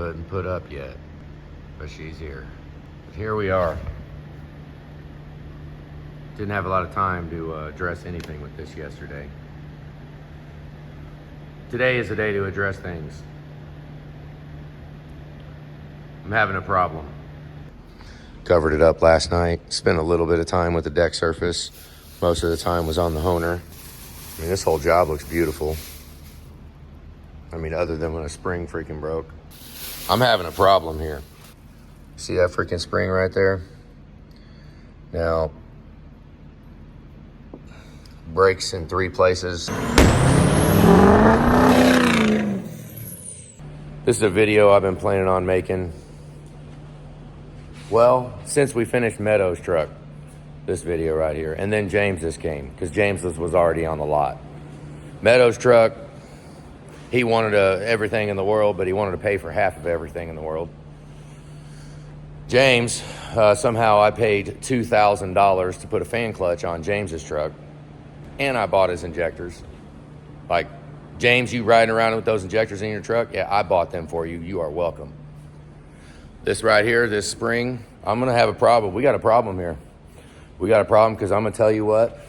button put up yet, but she's here. But here we are. Didn't have a lot of time to address anything with this yesterday. Today is the day to address things. I'm having a problem. Covered it up last night. Spent a little bit of time with the deck surface. Most of the time was on the honer. I mean, this whole job looks beautiful. I mean, other than when a spring freaking broke. I'm having a problem here. See that freaking spring right there? Now, breaks in 3 places. This is a video I've been planning on making, well, since we finished Meadows Truck, this video right here. And then James's came, because James's was already on the lot. Meadows Truck, he wanted everything in the world, but he wanted to pay for half of everything in the world. James, somehow I paid $2,000 to put a fan clutch on James's truck, and I bought his injectors. Like, James, you riding around with those injectors in your truck? Yeah, I bought them for you. You are welcome. This right here, this spring, I'm gonna have a problem. We got a problem here. We got a problem because I'm gonna tell you what.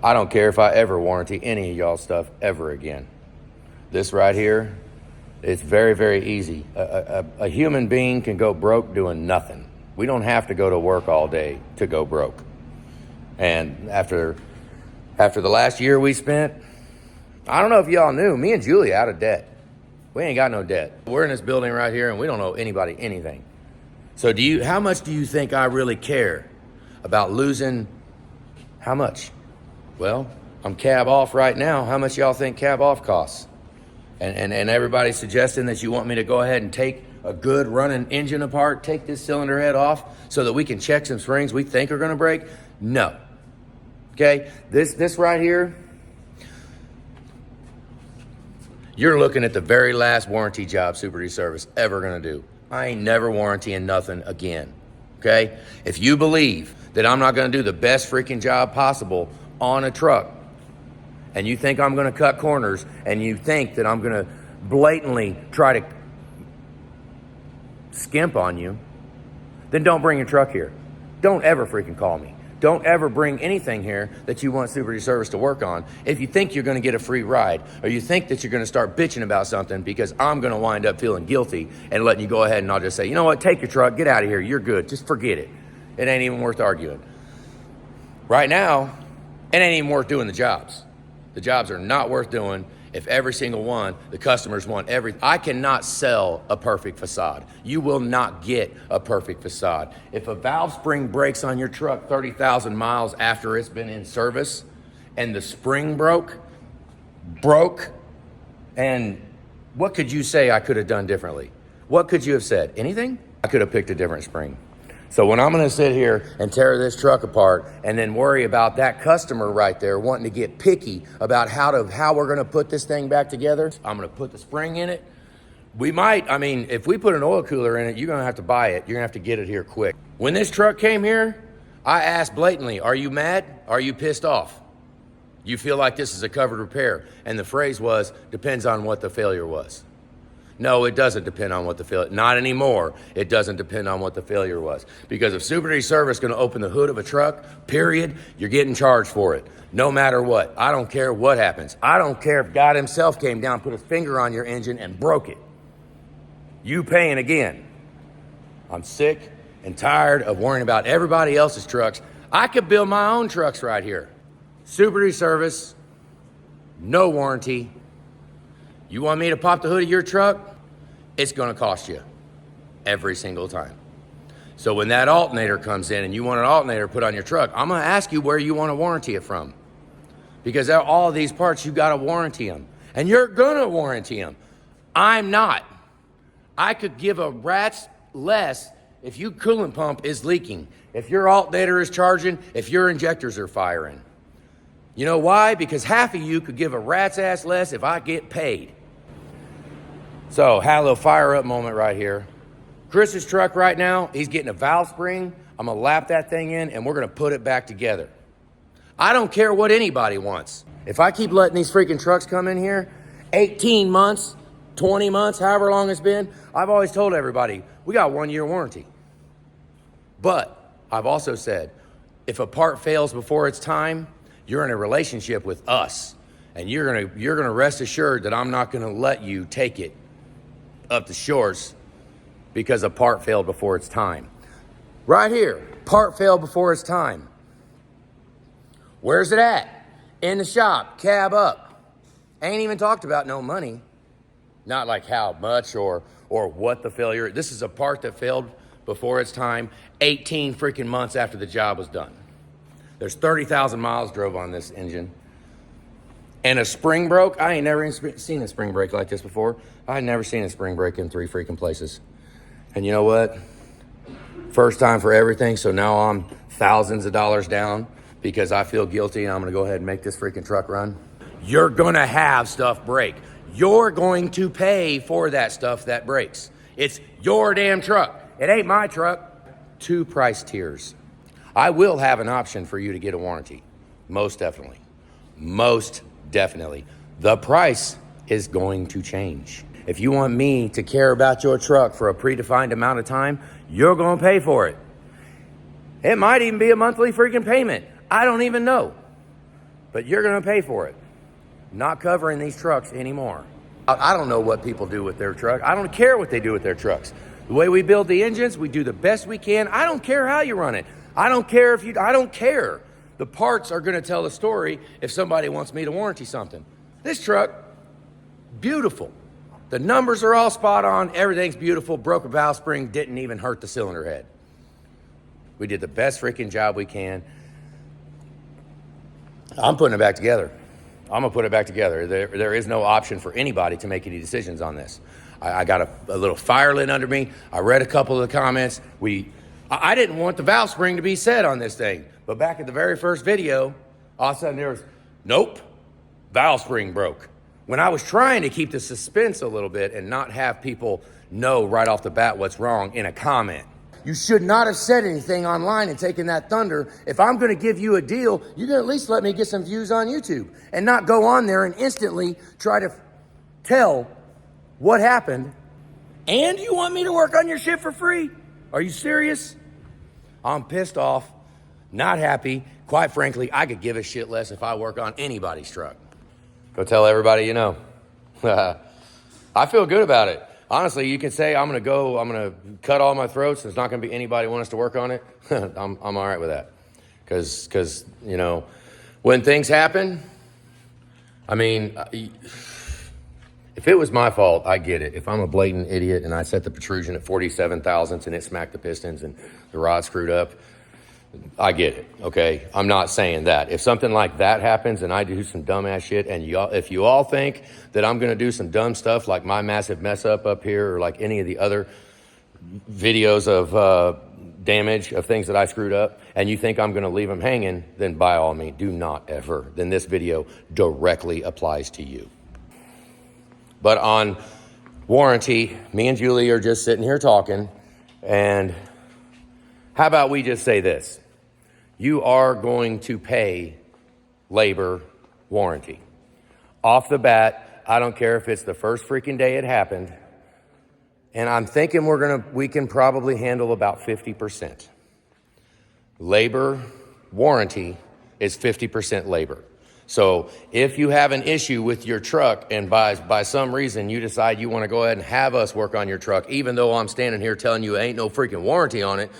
I don't care if I ever warranty any of y'all stuff ever again. This right here, it's very, very easy. A human being can go broke doing nothing. We don't have to go to work all day to go broke. And after the last year we spent, I don't know if y'all knew, me and Julie out of debt. We ain't got no debt. We're in this building right here and we don't owe anybody anything. So how much do you think I really care about losing, how much? Well, I'm cab off right now. How much y'all think cab off costs? And everybody's suggesting that you want me to go ahead and take a good running engine apart, take this cylinder head off so that we can check some springs we think are gonna break? No. Okay, this right here, you're looking at the very last warranty job Super D Service ever gonna do. I ain't never warrantying nothing again, okay? If you believe that I'm not gonna do the best freaking job possible on a truck, and you think I'm gonna cut corners, and you think that I'm gonna blatantly try to skimp on you, then don't bring your truck here. Don't ever freaking call me. Don't ever bring anything here that you want Super D Service to work on if you think you're gonna get a free ride, or you think that you're gonna start bitching about something because I'm gonna wind up feeling guilty and letting you go ahead and I'll just say, you know what, take your truck, get out of here, you're good, just forget it. It ain't even worth arguing. Right now, it ain't even worth doing the jobs. The jobs are not worth doing if every single one, the customers want everything. I cannot sell a perfect facade. You will not get a perfect facade. If a valve spring breaks on your truck 30,000 miles after it's been in service and the spring broke, and what could you say I could have done differently? What could you have said? Anything? I could have picked a different spring. So when I'm gonna sit here and tear this truck apart and then worry about that customer right there wanting to get picky about how we're gonna put this thing back together, I'm gonna put the spring in it. We might, I mean, if we put an oil cooler in it, you're gonna have to buy it. You're gonna have to get it here quick. When this truck came here, I asked blatantly, are you mad? Are you pissed off? You feel like this is a covered repair? And the phrase was, depends on what the failure was. No, it doesn't depend on what the failure, not anymore. It doesn't depend on what the failure was. Because if Super D Service is gonna open the hood of a truck, period, you're getting charged for it. No matter what. I don't care what happens. I don't care if God himself came down, put his finger on your engine and broke it. You paying again. I'm sick and tired of worrying about everybody else's trucks. I could build my own trucks right here. Super D Service, no warranty. You want me to pop the hood of your truck? It's gonna cost you every single time. So when that alternator comes in and you want an alternator put on your truck, I'm gonna ask you where you wanna warranty it from. Because all of these parts, you gotta warranty them. And you're gonna warranty them. I'm not. I could give a rat's less if your coolant pump is leaking, if your alternator is charging, if your injectors are firing. You know why? Because half of you could give a rat's ass less if I get paid. So, had a little fire up moment right here. Chris's truck right now, he's getting a valve spring. I'm gonna lap that thing in and we're gonna put it back together. I don't care what anybody wants. If I keep letting these freaking trucks come in here, 18 months, 20 months, however long it's been, I've always told everybody, we got 1 year warranty. But I've also said, if a part fails before it's time, you're in a relationship with us. And you're gonna rest assured that I'm not gonna let you take it up the shores because a part failed before its time. Right here, part failed before its time. Where's it at? In the shop, cab up. Ain't even talked about no money. Not like how much or what the failure. This is a part that failed before its time, 18 freaking months after the job was done. There's 30,000 miles drove on this engine. And a spring broke. I ain't never seen a spring break like this before. I ain't never seen a spring break in 3 freaking places. And you know what? First time for everything, so now I'm thousands of dollars down because I feel guilty and I'm gonna go ahead and make this freaking truck run. You're gonna have stuff break. You're going to pay for that stuff that breaks. It's your damn truck. It ain't my truck. 2 price tiers. I will have an option for you to get a warranty. Most definitely. Most definitely. The price is going to change. If you want me to care about your truck for a predefined amount of time, you're going to pay for it. It might even be a monthly freaking payment. I don't even know. But you're going to pay for it. Not covering these trucks anymore. I don't know what people do with their truck. I don't care what they do with their trucks. The way we build the engines, we do the best we can. I don't care how you run it. I don't care. The parts are going to tell the story if somebody wants me to warranty something. This truck, beautiful. The numbers are all spot on. Everything's beautiful. Broke a valve spring, didn't even hurt the cylinder head. We did the best freaking job we can. I'm putting it back together. I'm going to put it back together. There is no option for anybody to make any decisions on this. I got a little fire lit under me. I read a couple of the comments. I didn't want the valve spring to be set on this thing. But back at the very first video, all of a sudden there was, nope, valve spring broke. When I was trying to keep the suspense a little bit and not have people know right off the bat what's wrong in a comment. You should not have said anything online and taken that thunder. If I'm going to give you a deal, you're going to at least let me get some views on YouTube and not go on there and instantly try to tell what happened. And you want me to work on your shit for free? Are you serious? I'm pissed off, not happy. Quite frankly, I could give a shit less if I work on anybody's truck. Go tell everybody you know. I feel good about it. Honestly, you can say I'm going to cut all my throats. There's not going to be anybody who wants to work on it. I'm all right with that. Because, you know, when things happen, I mean, if it was my fault, I get it. If I'm a blatant idiot and I set the protrusion at 47 thousandths and it smacked the pistons and the rod screwed up, I get it, okay? I'm not saying that. If something like that happens and I do some dumbass shit and if you all think that I'm gonna do some dumb stuff like my massive mess up here or like any of the other videos of damage of things that I screwed up and you think I'm gonna leave them hanging, then by all means, do not ever. Then this video directly applies to you. But on warranty, me and Julie are just sitting here talking, and how about we just say this? You are going to pay labor warranty. Off the bat, I don't care if it's the first freaking day it happened, and I'm thinking we can probably handle about 50%. Labor warranty is 50% labor. So if you have an issue with your truck and by some reason you decide you want to go ahead and have us work on your truck, even though I'm standing here telling you ain't no freaking warranty on it,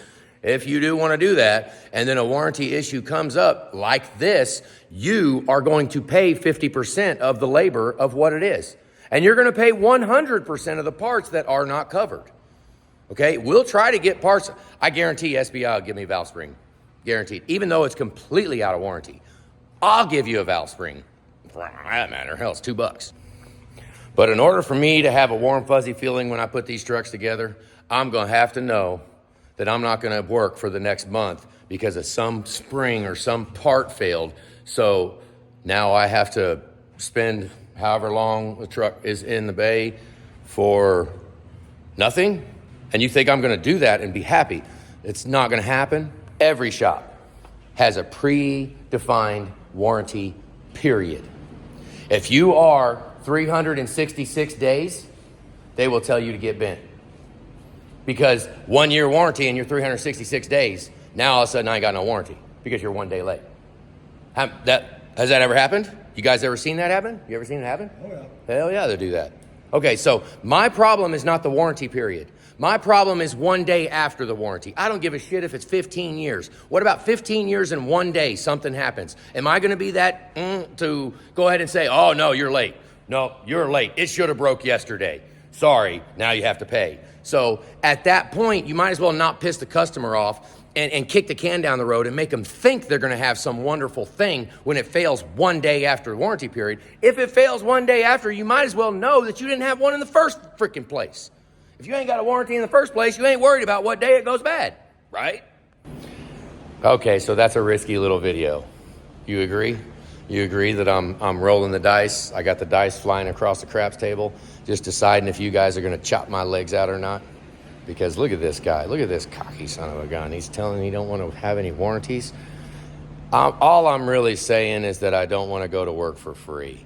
if you do want to do that and then a warranty issue comes up like this, you are going to pay 50% of the labor of what it is. And you're going to pay 100% of the parts that are not covered. Okay, we'll try to get parts. I guarantee SBI will give me valve spring. Guaranteed. Even though it's completely out of warranty. I'll give you a valve spring. For that matter, hell, it's $2. But in order for me to have a warm, fuzzy feeling when I put these trucks together, I'm going to have to know that I'm not going to work for the next month because of some spring or some part failed. So now I have to spend however long the truck is in the bay for nothing. And you think I'm going to do that and be happy. It's not going to happen. Every shop has a predefined warranty, period. If you are 366 days they will tell you to get bent. Because 1 year warranty and you're 366 days, now all of a sudden I ain't got no warranty because you're 1 day late. Has that ever happened? You guys ever seen that happen? You ever seen it happen? Oh, yeah. Hell yeah, they do that. Okay, so my problem is not the warranty period. My problem is 1 day after the warranty. I don't give a shit if it's 15 years. What about 15 years and 1 day something happens? Am I gonna be that to go ahead and say, oh no, you're late. No, you're late. It should have broke yesterday. Sorry, now you have to pay. So at that point, you might as well not piss the customer off and kick the can down the road and make them think they're gonna have some wonderful thing when it fails 1 day after the warranty period. If it fails 1 day after, you might as well know that you didn't have one in the first freaking place. If you ain't got a warranty in the first place, you ain't worried about what day it goes bad, right? Okay, so that's a risky little video. You agree? You agree that I'm rolling the dice? I got the dice flying across the craps table, just deciding if you guys are gonna chop my legs out or not. Because look at this guy. Look at this cocky son of a gun. He's telling me he don't want to have any warranties. All I'm really saying is that I don't want to go to work for free.